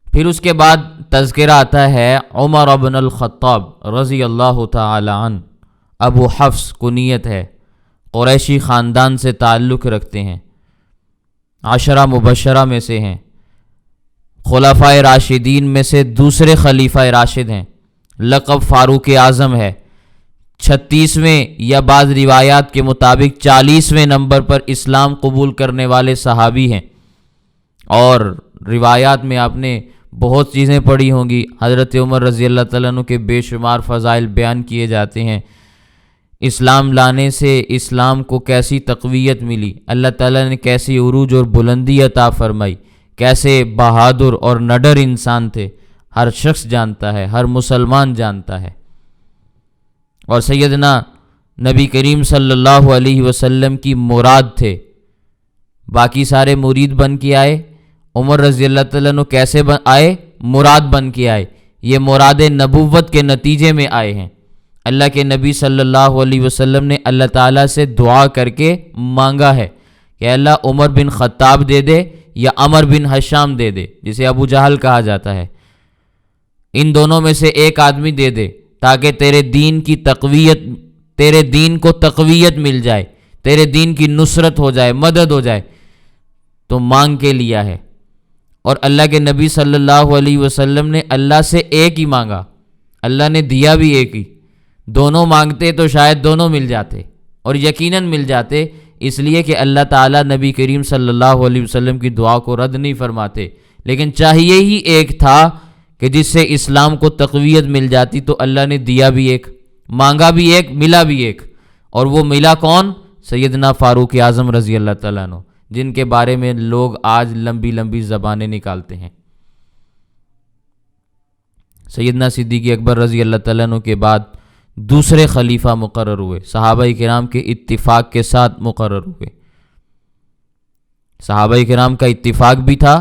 پھر اس کے بعد تذکرہ آتا ہے عمر بن الخطاب رضی اللہ تعالیٰ عنہ۔ ابو حفص کنیت ہے، قریشی خاندان سے تعلق رکھتے ہیں، 10 مبشرہ میں سے ہیں، خلفائے راشدین میں سے دوسرے خلیفہ راشد ہیں، لقب فاروق اعظم ہے، 36ویں یا بعض روایات کے مطابق 40ویں نمبر پر اسلام قبول کرنے والے صحابی ہیں۔ اور روایات میں آپ نے بہت چیزیں پڑھی ہوں گی، حضرت عمر رضی اللہ تعالیٰ عنہ کے بے شمار فضائل بیان کیے جاتے ہیں۔ اسلام لانے سے اسلام کو کیسی تقویت ملی، اللہ تعالیٰ نے کیسی عروج اور بلندی عطا فرمائی، کیسے بہادر اور نڈر انسان تھے، ہر شخص جانتا ہے، ہر مسلمان جانتا ہے۔ اور سیدنا نبی کریم صلی اللہ علیہ وسلم کی مراد تھے، باقی سارے مرید بن کے آئے، عمر رضی اللہ تعالیٰ عنہ کیسے آئے؟ مراد بن کے آئے، یہ مراد نبوت کے نتیجے میں آئے ہیں۔ اللہ کے نبی صلی اللہ علیہ وسلم نے اللہ تعالیٰ سے دعا کر کے مانگا ہے کہ اللہ عمر بن خطاب دے دے یا عمر بن حشام دے دے، جسے ابو جہل کہا جاتا ہے، ان دونوں میں سے ایک آدمی دے دے تاکہ تیرے دین کی تقویت، تیرے دین کو تقویت مل جائے، تیرے دین کی نصرت ہو جائے، مدد ہو جائے۔ تو مانگ کے لیا ہے، اور اللہ کے نبی صلی اللہ علیہ وسلم نے اللہ سے ایک ہی مانگا، اللہ نے دیا بھی ایک ہی۔ دونوں مانگتے تو شاید دونوں مل جاتے، اور یقیناً مل جاتے، اس لیے کہ اللہ تعالیٰ نبی کریم صلی اللہ علیہ وسلم کی دعا کو رد نہیں فرماتے، لیکن چاہیے ہی ایک تھا کہ جس سے اسلام کو تقویت مل جاتی، تو اللہ نے دیا بھی ایک، مانگا بھی ایک، ملا بھی ایک، اور وہ ملا کون؟ سیدنا فاروق اعظم رضی اللہ تعالیٰ عنہ، جن کے بارے میں لوگ آج لمبی لمبی زبانیں نکالتے ہیں۔ سیدنا صدیق اکبر رضی اللہ تعالیٰ عنہ کے بعد دوسرے خلیفہ مقرر ہوئے، صحابہ کرام کے اتفاق کے ساتھ مقرر ہوئے۔ صحابہ کرام کا اتفاق بھی تھا،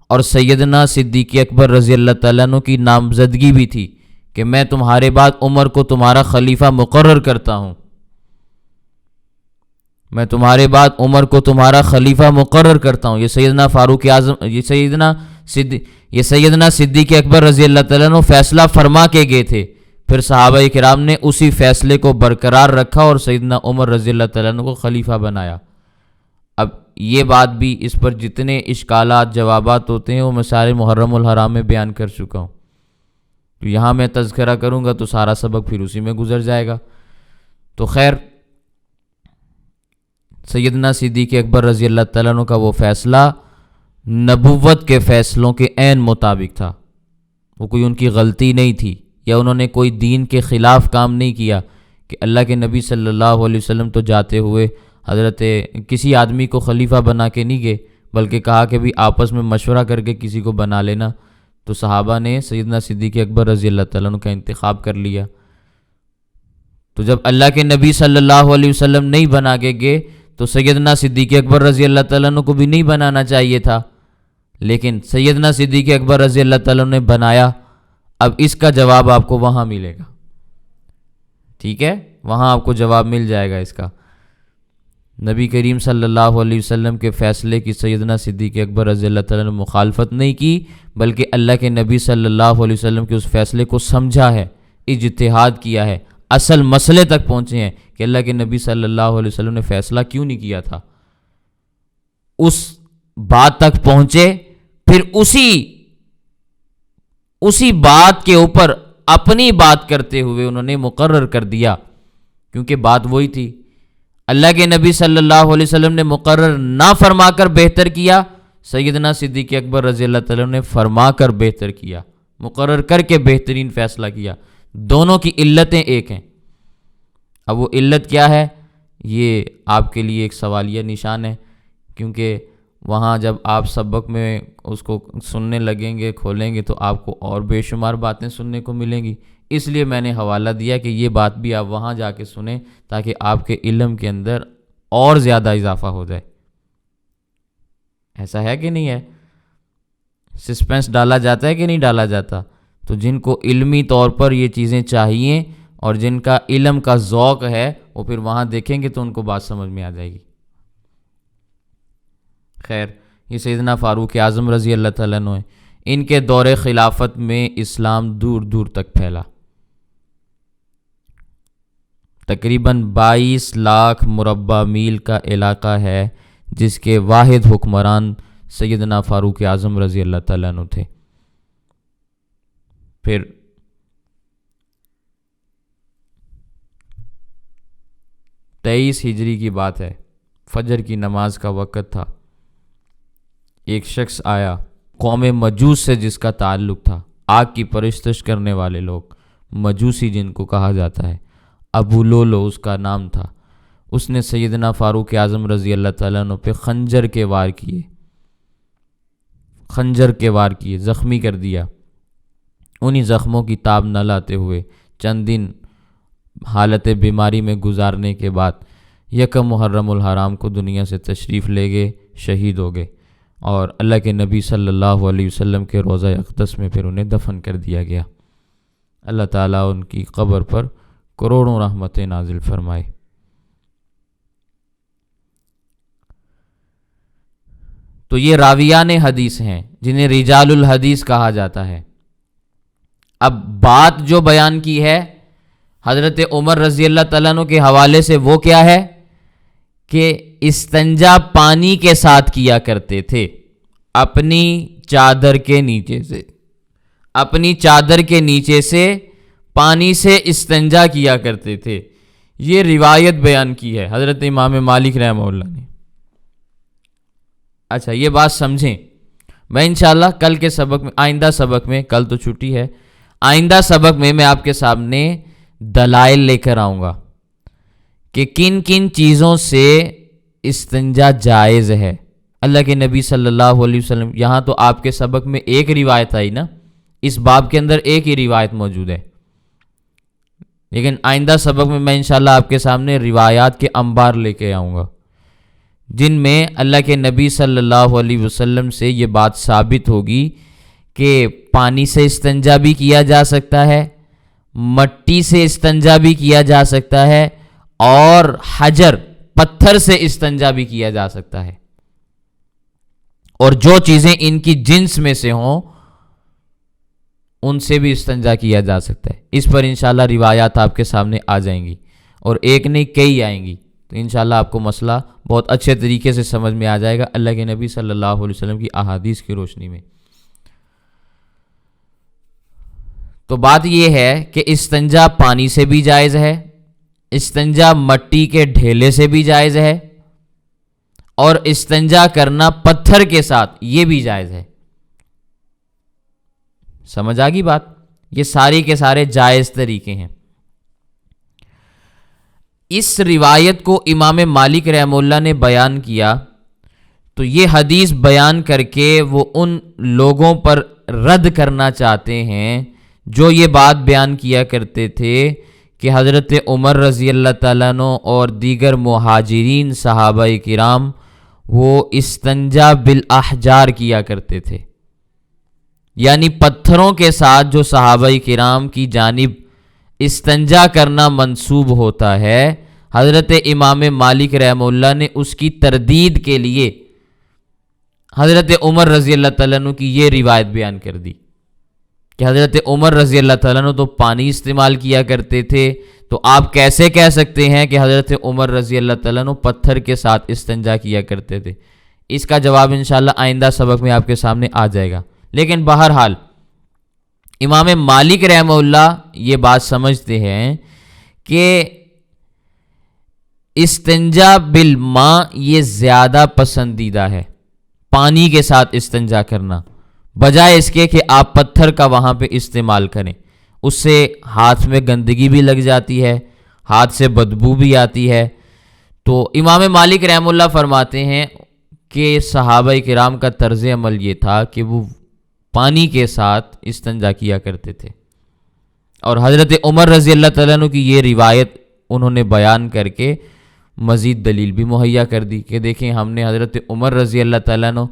اور سیدنا صدیق اکبر رضی اللہ تعالیٰ عنہ کی نامزدگی بھی تھی کہ میں تمہارے بعد عمر کو تمہارا خلیفہ مقرر کرتا ہوں، میں تمہارے بعد عمر کو تمہارا خلیفہ مقرر کرتا ہوں۔ یہ سیدنا فاروق اعظم، یہ سیدنا صدیق اکبر رضی اللہ تعالیٰ عنہ فیصلہ فرما کے گئے تھے، پھر صحابہ کرام نے اسی فیصلے کو برقرار رکھا اور سیدنا عمر رضی اللہ تعالیٰ عنہ کو خلیفہ بنایا۔ اب یہ بات بھی، اس پر جتنے اشکالات جوابات ہوتے ہیں وہ میں سارے محرم الحرام میں بیان کر چکا ہوں، تو یہاں میں تذکرہ کروں گا تو سارا سبق پھر اسی میں گزر جائے گا۔ تو خیر، سیدنا صدیق اکبر رضی اللہ تعالیٰ عنہ کا وہ فیصلہ نبوت کے فیصلوں کے عین مطابق تھا، وہ کوئی ان کی غلطی نہیں تھی، یا انہوں نے کوئی دین کے خلاف کام نہیں کیا کہ اللہ کے نبی صلی اللہ علیہ وسلم تو جاتے ہوئے حضرت کسی آدمی کو خلیفہ بنا کے نہیں گئے، بلکہ کہا کہ بھی آپس میں مشورہ کر کے کسی کو بنا لینا، تو صحابہ نے سیدنا صدیق اکبر رضی اللہ تعالیٰ عنہ کا انتخاب کر لیا۔ تو جب اللہ کے نبی صلی اللہ علیہ وسلم نہیں بنا کے گئے تو سیدنا صدیق اکبر رضی اللہ تعالیٰ عنہ کو بھی نہیں بنانا چاہیے تھا، لیکن سیدنا صدیق اکبر رضی اللہ تعالیٰ عنہ نے بنایا۔ اب اس کا جواب آپ کو وہاں ملے گا، ٹھیک ہے، وہاں آپ کو جواب مل جائے گا اس کا۔ نبی کریم صلی اللہ علیہ وسلم کے فیصلے کی سیدنا صدیق اکبر رضی اللہ تعالیٰ نے مخالفت نہیں کی، بلکہ اللہ کے نبی صلی اللہ علیہ وسلم کے اس فیصلے کو سمجھا ہے، اجتہاد کیا ہے، اصل مسئلے تک پہنچے ہیں کہ اللہ کے نبی صلی اللہ علیہ وسلم نے فیصلہ کیوں نہیں کیا تھا، اس بات تک پہنچے، پھر اسی بات کے اوپر اپنی بات کرتے ہوئے انہوں نے مقرر کر دیا، کیونکہ بات وہی تھی۔ اللہ کے نبی صلی اللہ علیہ وسلم نے مقرر نہ فرما کر بہتر کیا، سیدنا صدیق اکبر رضی اللہ تعالیٰ نے فرما کر بہتر کیا، مقرر کر کے بہترین فیصلہ کیا۔ دونوں کی علتیں ایک ہیں۔ اب وہ علت کیا ہے، یہ آپ کے لیے ایک سوالیہ نشان ہے، کیونکہ وہاں جب آپ سبق میں اس کو سننے لگیں گے، کھولیں گے، تو آپ کو اور بے شمار باتیں سننے کو ملیں گی۔ اس لیے میں نے حوالہ دیا کہ یہ بات بھی آپ وہاں جا کے سنیں، تاکہ آپ کے علم کے اندر اور زیادہ اضافہ ہو جائے۔ ایسا ہے کہ نہیں ہے؟ سسپینس ڈالا جاتا ہے کہ نہیں ڈالا جاتا؟ تو جن کو علمی طور پر یہ چیزیں چاہیے اور جن کا علم کا ذوق ہے، وہ پھر وہاں دیکھیں گے تو ان کو بات سمجھ میں آ جائے گی۔ خیر، یہ سیدنا فاروق اعظم رضی اللہ تعالیٰ عنہ ہیں، ان کے دور خلافت میں اسلام دور دور تک پھیلا۔ تقریباً 22 لاکھ مربع میل کا علاقہ ہے جس کے واحد حکمران سیدنا فاروق اعظم رضی اللہ تعالیٰ عنہ تھے۔ پھر 23 ہجری کی بات ہے، فجر کی نماز کا وقت تھا، ایک شخص آیا، قوم مجوس سے جس کا تعلق تھا، آگ کی پرستش کرنے والے لوگ، مجوسی جن کو کہا جاتا ہے، ابو لولو اس کا نام تھا۔ اس نے سیدنا فاروق اعظم رضی اللہ تعالیٰ عنہ پہ خنجر کے وار کیے، زخمی کر دیا۔ انہی زخموں کی تاب نہ لاتے ہوئے چند دن حالت بیماری میں گزارنے کے بعد یکم محرم الحرام کو دنیا سے تشریف لے گئے، شہید ہو گئے، اور اللہ کے نبی صلی اللہ علیہ وسلم کے روضہ اقدس میں پھر انہیں دفن کر دیا گیا۔ اللہ تعالیٰ ان کی قبر پر کروڑوں رحمتیں نازل فرمائے۔ تو یہ راویان حدیث ہیں جنہیں رجال الحدیث کہا جاتا ہے۔ اب بات جو بیان کی ہے حضرت عمر رضی اللہ تعالیٰ عنہ کے حوالے سے، وہ کیا ہے کہ استنجا پانی کے ساتھ کیا کرتے تھے، اپنی چادر کے نیچے سے پانی سے استنجا کیا کرتے تھے۔ یہ روایت بیان کی ہے حضرت امام مالک رحمہ اللہ نے۔ اچھا، یہ بات سمجھیں۔ میں انشاءاللہ کل کے سبق میں، آئندہ سبق میں، کل تو چھٹی ہے، آئندہ سبق میں میں آپ کے سامنے دلائل لے کر آؤں گا کہ کن کن چیزوں سے استنجا جائز ہے۔ اللہ کے نبی صلی اللہ علیہ وسلم، یہاں تو آپ کے سبق میں ایک روایت آئی نا، اس باب کے اندر ایک ہی روایت موجود ہے، لیکن آئندہ سبق میں انشاءاللہ آپ کے سامنے روایات کے انبار لے کے آؤں گا، جن میں اللہ کے نبی صلی اللہ علیہ وسلم سے یہ بات ثابت ہوگی کہ پانی سے استنجا بھی کیا جا سکتا ہے، مٹی سے استنجا بھی کیا جا سکتا ہے، اور حجر، پتھر سے استنجا بھی کیا جا سکتا ہے، اور جو چیزیں ان کی جنس میں سے ہوں ان سے بھی استنجا کیا جا سکتا ہے۔ اس پر انشاءاللہ روایات آپ کے سامنے آ جائیں گی، اور ایک نہیں کئی آئیں گی، تو انشاءاللہ آپ کو مسئلہ بہت اچھے طریقے سے سمجھ میں آ جائے گا اللہ کے نبی صلی اللہ علیہ وسلم کی احادیث کی روشنی میں۔ تو بات یہ ہے کہ استنجا پانی سے بھی جائز ہے، استنجا مٹی کے ڈھیلے سے بھی جائز ہے، اور استنجا کرنا پتھر کے ساتھ یہ بھی جائز ہے۔ سمجھ آ گئی بات؟ یہ سارے کے سارے جائز طریقے ہیں۔ اس روایت کو امام مالک رحمہ اللہ نے بیان کیا، تو یہ حدیث بیان کر کے وہ ان لوگوں پر رد کرنا چاہتے ہیں جو یہ بات بیان کیا کرتے تھے کہ حضرت عمر رضی اللہ تعالیٰ عنہ اور دیگر مہاجرین صحابہ کرام وہ استنجا بالاحجار کیا کرتے تھے، یعنی پتھروں کے ساتھ جو صحابہ کرام کی جانب استنجا کرنا منسوب ہوتا ہے، حضرت امام مالک رحمہ اللہ نے اس کی تردید کے لیے حضرت عمر رضی اللہ تعالیٰ عنہ کی یہ روایت بیان کر دی کہ حضرت عمر رضی اللہ تعالیٰ عنہ تو پانی استعمال کیا کرتے تھے، تو آپ کیسے کہہ سکتے ہیں کہ حضرت عمر رضی اللہ تعالیٰ عنہ پتھر کے ساتھ استنجا کیا کرتے تھے؟ اس کا جواب انشاءاللہ آئندہ سبق میں آپ کے سامنے آ جائے گا۔ لیکن بہرحال امام مالک رحمہ اللہ یہ بات سمجھتے ہیں کہ استنجا بالماء یہ زیادہ پسندیدہ ہے، پانی کے ساتھ استنجا کرنا، بجائے اس کے کہ آپ پتھر کا وہاں پہ استعمال کریں۔ اس سے ہاتھ میں گندگی بھی لگ جاتی ہے، ہاتھ سے بدبو بھی آتی ہے۔ تو امام مالک رحمہ اللہ فرماتے ہیں کہ صحابہ کرام کا طرز عمل یہ تھا کہ وہ پانی کے ساتھ استنجا کیا کرتے تھے، اور حضرت عمر رضی اللہ تعالیٰ عنہ کی یہ روایت انہوں نے بیان کر کے مزید دلیل بھی مہیا کر دی کہ دیکھیں ہم نے حضرت عمر رضی اللہ تعالیٰ عنہ،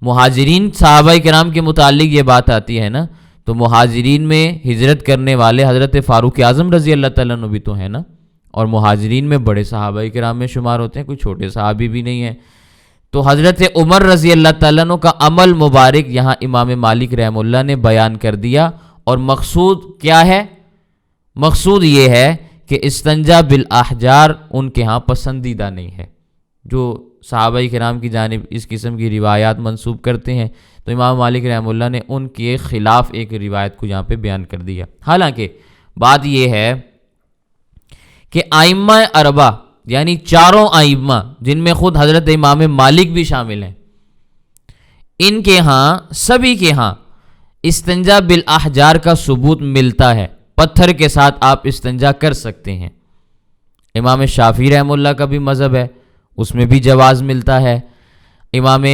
مہاجرین صحابہ کرام کے متعلق یہ بات آتی ہے نا، تو مہاجرین میں ہجرت کرنے والے حضرت فاروق اعظم رضی اللہ تعالیٰ عنہ بھی تو ہیں نا، اور مہاجرین میں بڑے صحابہ کرام میں شمار ہوتے ہیں، کوئی چھوٹے صحابی بھی نہیں ہیں۔ تو حضرت عمر رضی اللہ تعالیٰ عنہ کا عمل مبارک یہاں امام مالک رحمہ اللہ نے بیان کر دیا، اور مقصود کیا ہے؟ مقصود یہ ہے کہ استنجا بالاحجار ان کے ہاں پسندیدہ نہیں ہے۔ جو صحابہ کرام کی جانب اس قسم کی روایات منسوب کرتے ہیں، تو امام مالک رحمہ اللہ نے ان کے خلاف ایک روایت کو یہاں پہ بیان کر دیا۔ حالانکہ بات یہ ہے کہ ائمہ اربعہ یعنی چاروں ائمہ جن میں خود حضرت امام مالک بھی شامل ہیں، ان کے ہاں سبھی کے ہاں استنجا بالاحجار کا ثبوت ملتا ہے، پتھر کے ساتھ آپ استنجا کر سکتے ہیں۔ امام شافعی رحمہ اللہ کا بھی مذہب ہے، اس میں بھی جواز ملتا ہے۔ امام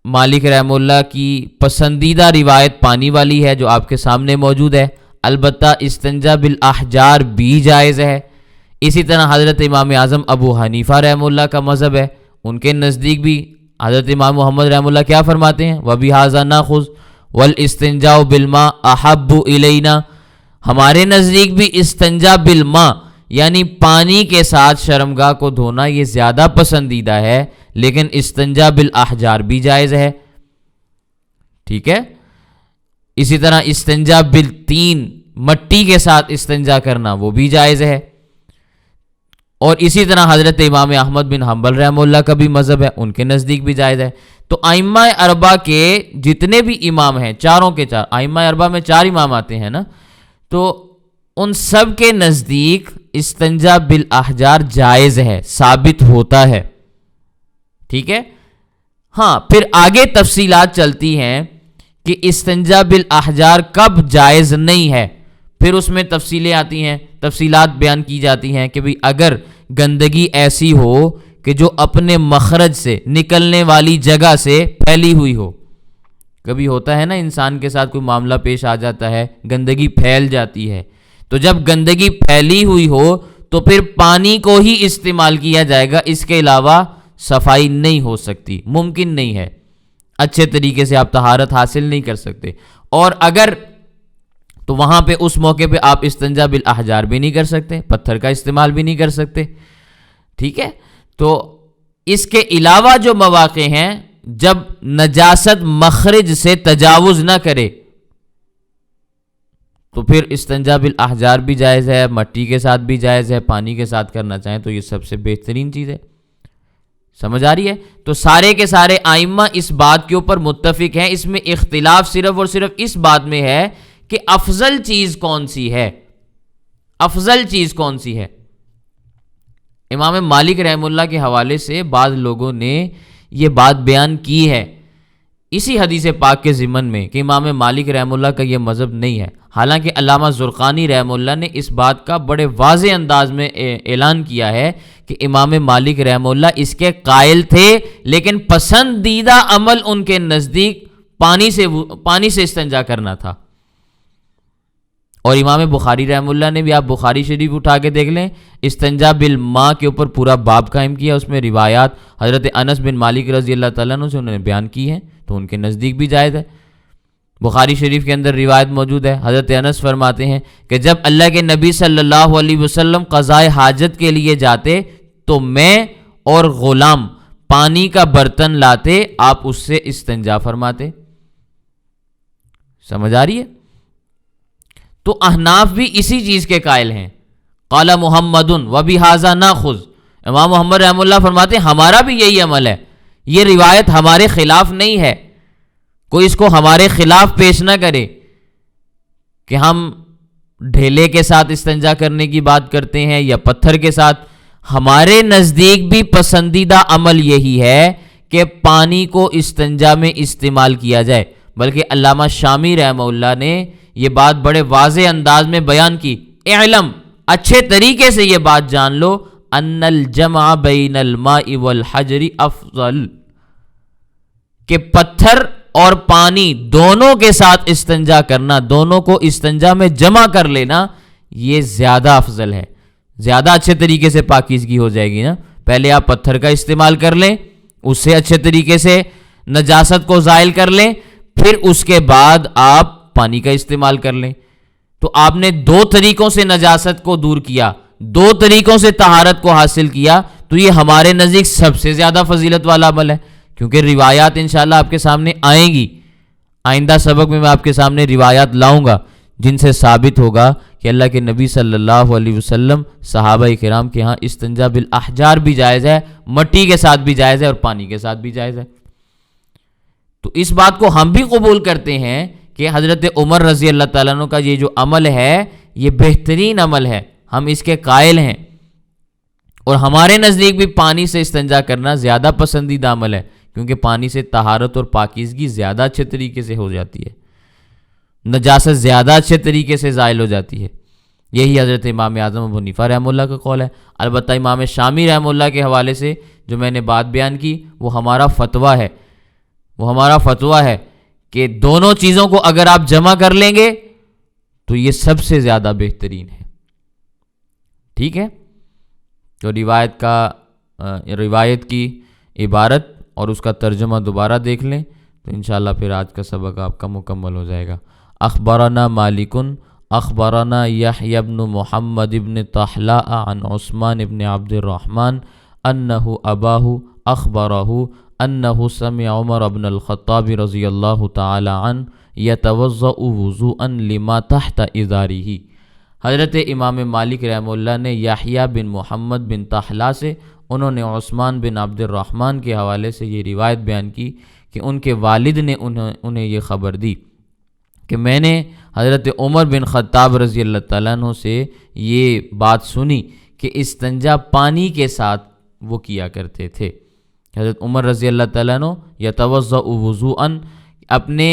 مالک رحمہ اللہ کی پسندیدہ روایت پانی والی ہے جو آپ کے سامنے موجود ہے، البتہ استنجا بالاحجار بھی جائز ہے۔ اسی طرح حضرت امام اعظم ابو حنیفہ رحمہ اللہ کا مذہب ہے، ان کے نزدیک بھی حضرت امام محمد رحمہ اللہ کیا فرماتے ہیں؟ وَبِهَذَا نَأْخُذُ وَالْإِسْتِنْجَاءُ بِالْمَاءِ أَحَبُّ إِلَيْنَا، ہمارے نزدیک بھی استنجا بالماء یعنی پانی کے ساتھ شرمگاہ کو دھونا یہ زیادہ پسندیدہ ہے، لیکن استنجا بالاحجار بھی جائز ہے۔ ٹھیک ہے، اسی طرح استنجا بالطین، مٹی کے ساتھ استنجا کرنا وہ بھی جائز ہے، اور اسی طرح حضرت امام احمد بن حنبل رحمہ اللہ کا بھی مذہب ہے، ان کے نزدیک بھی جائز ہے۔ تو ائمہ اربعہ کے جتنے بھی امام ہیں، چاروں کے چار ائمہ اربعہ میں چار امام آتے ہیں نا، تو ان سب کے نزدیک استنجا بالاحجار جائز ہے، ثابت ہوتا ہے۔ ٹھیک ہے، ہاں پھر آگے تفصیلات چلتی ہیں کہ استنجا بالاحجار کب جائز نہیں ہے، پھر اس میں تفصیلیں آتی ہیں، تفصیلات بیان کی جاتی ہیں کہ بھی اگر گندگی ایسی ہو کہ جو اپنے مخرج سے نکلنے والی جگہ سے پھیلی ہوئی ہو۔ کبھی ہوتا ہے نا انسان کے ساتھ کوئی معاملہ پیش آ جاتا ہے، گندگی پھیل جاتی ہے، تو جب گندگی پھیلی ہوئی ہو تو پھر پانی کو ہی استعمال کیا جائے گا، اس کے علاوہ صفائی نہیں ہو سکتی، ممکن نہیں ہے، اچھے طریقے سے آپ طہارت حاصل نہیں کر سکتے۔ اور اگر تو وہاں پہ اس موقع پہ آپ استنجا بالاحجار بھی نہیں کر سکتے، پتھر کا استعمال بھی نہیں کر سکتے۔ ٹھیک ہے، تو اس کے علاوہ جو مواقع ہیں جب نجاست مخرج سے تجاوز نہ کرے، تو پھر استنجا بالاحجار بھی جائز ہے، مٹی کے ساتھ بھی جائز ہے، پانی کے ساتھ کرنا چاہیں تو یہ سب سے بہترین چیز ہے۔ سمجھ آ رہی ہے؟ تو سارے کے سارے ائمہ اس بات کے اوپر متفق ہیں، اس میں اختلاف صرف اور صرف اس بات میں ہے کہ افضل چیز کون سی ہے، افضل چیز کون سی ہے۔ امام مالک رحمہ اللہ کے حوالے سے بعض لوگوں نے یہ بات بیان کی ہے اسی حدیث پاک کے ضمن میں کہ امام مالک رحمہ اللہ کا یہ مذہب نہیں ہے، حالانکہ علامہ زرقانی رحمہ اللہ نے اس بات کا بڑے واضح انداز میں اعلان کیا ہے کہ امام مالک رحمہ اللہ اس کے قائل تھے، لیکن پسندیدہ عمل ان کے نزدیک پانی سے استنجا کرنا تھا۔ اور امام بخاری رحمہ اللہ نے بھی، آپ بخاری شریف اٹھا کے دیکھ لیں، استنجا بالماء کے اوپر پورا باب قائم کیا، اس میں روایات حضرت انس بن مالک رضی اللہ تعالیٰ عنہ سے انہوں نے بیان کی ہیں، تو ان کے نزدیک بھی جائز ہے۔ بخاری شریف کے اندر روایت موجود ہے، حضرت انس فرماتے ہیں کہ جب اللہ کے نبی صلی اللہ علیہ وسلم قضاء حاجت کے لیے جاتے تو میں اور غلام پانی کا برتن لاتے، آپ اس سے استنجا فرماتے۔ سمجھ آ رہی ہے؟ تو احناف بھی اسی چیز کے قائل ہیں۔ قال محمد وبہذا ناخذ، امام محمد رحمہ اللہ فرماتے ہیں ہمارا بھی یہی عمل ہے، یہ روایت ہمارے خلاف نہیں ہے، کوئی اس کو ہمارے خلاف پیش نہ کرے کہ ہم ڈھیلے کے ساتھ استنجا کرنے کی بات کرتے ہیں یا پتھر کے ساتھ۔ ہمارے نزدیک بھی پسندیدہ عمل یہی ہے کہ پانی کو استنجا میں استعمال کیا جائے، بلکہ علامہ شامی رحمہ اللہ نے یہ بات بڑے واضح انداز میں بیان کی، اعلم، اچھے طریقے سے یہ بات جان لو، ان الجمع بین الماء والحجر افضل، کہ پتھر اور پانی دونوں کے ساتھ استنجا کرنا، دونوں کو استنجا میں جمع کر لینا، یہ زیادہ افضل ہے، زیادہ اچھے طریقے سے پاکیزگی ہو جائے گی نا۔ پہلے آپ پتھر کا استعمال کر لیں، اس سے اچھے طریقے سے نجاست کو زائل کر لیں، پھر اس کے بعد آپ پانی کا استعمال کر لیں۔ تو آپ نے دو طریقوں سے نجاست کو دور کیا، دو طریقوں سے طہارت کو حاصل کیا، تو یہ ہمارے نزدیک سب سے زیادہ فضیلت والا عمل ہے، کیونکہ روایات انشاءاللہ آپ کے سامنے آئیں گی۔ آئندہ سبق میں آپ کے سامنے روایات لاؤں گا جن سے ثابت ہوگا کہ اللہ کے نبی صلی اللہ علیہ وسلم، صحابہ کرام کے ہاں استنجا بالاحجار بھی جائز ہے، مٹی کے ساتھ بھی جائز ہے اور پانی کے ساتھ بھی جائز ہے۔ تو اس بات کو ہم بھی قبول کرتے ہیں کہ حضرت عمر رضی اللہ تعالیٰ عنہ کا یہ جو عمل ہے یہ بہترین عمل ہے، ہم اس کے قائل ہیں، اور ہمارے نزدیک بھی پانی سے استنجا کرنا زیادہ پسندیدہ عمل ہے، کیونکہ پانی سے طہارت اور پاکیزگی زیادہ اچھے طریقے سے ہو جاتی ہے، نجاست زیادہ اچھے طریقے سے زائل ہو جاتی ہے۔ یہی حضرت امام اعظم ابو حنیفہ رحمہ اللہ کا قول ہے۔ البتہ امام شامی رحمہ اللہ کے حوالے سے جو میں نے بات بیان کی وہ ہمارا فتویٰ ہے کہ دونوں چیزوں کو اگر آپ جمع کر لیں گے تو یہ سب سے زیادہ بہترین ہے۔ ٹھیک ہے؟ تو روایت کی عبارت اور اس کا ترجمہ دوبارہ دیکھ لیں تو انشاءاللہ پھر آج کا سبق آپ کا مکمل ہو جائے گا۔ اخبرنا مالکن اخبرنا یحیی بن محمد بن طحلاء عن عثمان بن عبد الرحمن انہ اباہ اخبرہ انہ سمع عمر بن الخطاب رضی اللہ تعالی عنہ یتوضأ وضوءا لما تحت ازارہ۔ حضرت امام مالک رحمہ اللہ نے یحییٰ بن محمد بن طحلاء سے، انہوں نے عثمان بن عبد الرحمن کے حوالے سے یہ روایت بیان کی کہ ان کے والد نے انہیں یہ خبر دی کہ میں نے حضرت عمر بن خطاب رضی اللہ تعالیٰ عنہ سے یہ بات سنی کہ استنجا پانی کے ساتھ وہ کیا کرتے تھے۔ حضرت عمر رضی اللہ تعالیٰ عنہ یتوضأ وضوءا، اپنے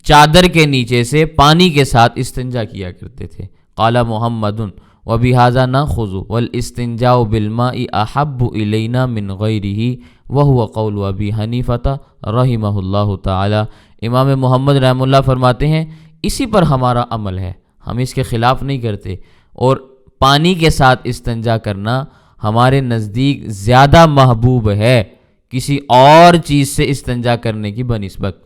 چادر کے نیچے سے پانی کے ساتھ استنجا کیا کرتے تھے۔ قال محمد وبہذا ناخذ والاستنجاء بالماء احب الینا من غیرہ وہو قول ابی حنیفہ رحمہ اللہ تعالی۔ امام محمد رحمہ اللہ فرماتے ہیں اسی پر ہمارا عمل ہے، ہم اس کے خلاف نہیں کرتے، اور پانی کے ساتھ استنجا کرنا ہمارے نزدیک زیادہ محبوب ہے کسی اور چیز سے استنجا کرنے کی بنسبت،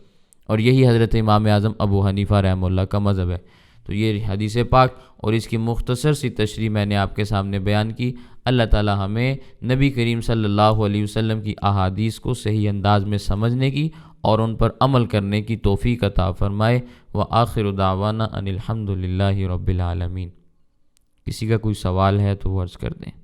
اور یہی حضرت امام اعظم ابو حنیفہ رحمہ اللہ کا مذہب ہے۔ تو یہ حدیث پاک اور اس کی مختصر سی تشریح میں نے آپ کے سامنے بیان کی۔ اللہ تعالی ہمیں نبی کریم صلی اللہ علیہ وسلم کی احادیث کو صحیح انداز میں سمجھنے کی اور ان پر عمل کرنے کی توفیق عطا فرمائے۔ وآخر دعوانا ان الحمد للہ رب العالمین۔ کسی کا کوئی سوال ہے تو وہ عرض کر دیں۔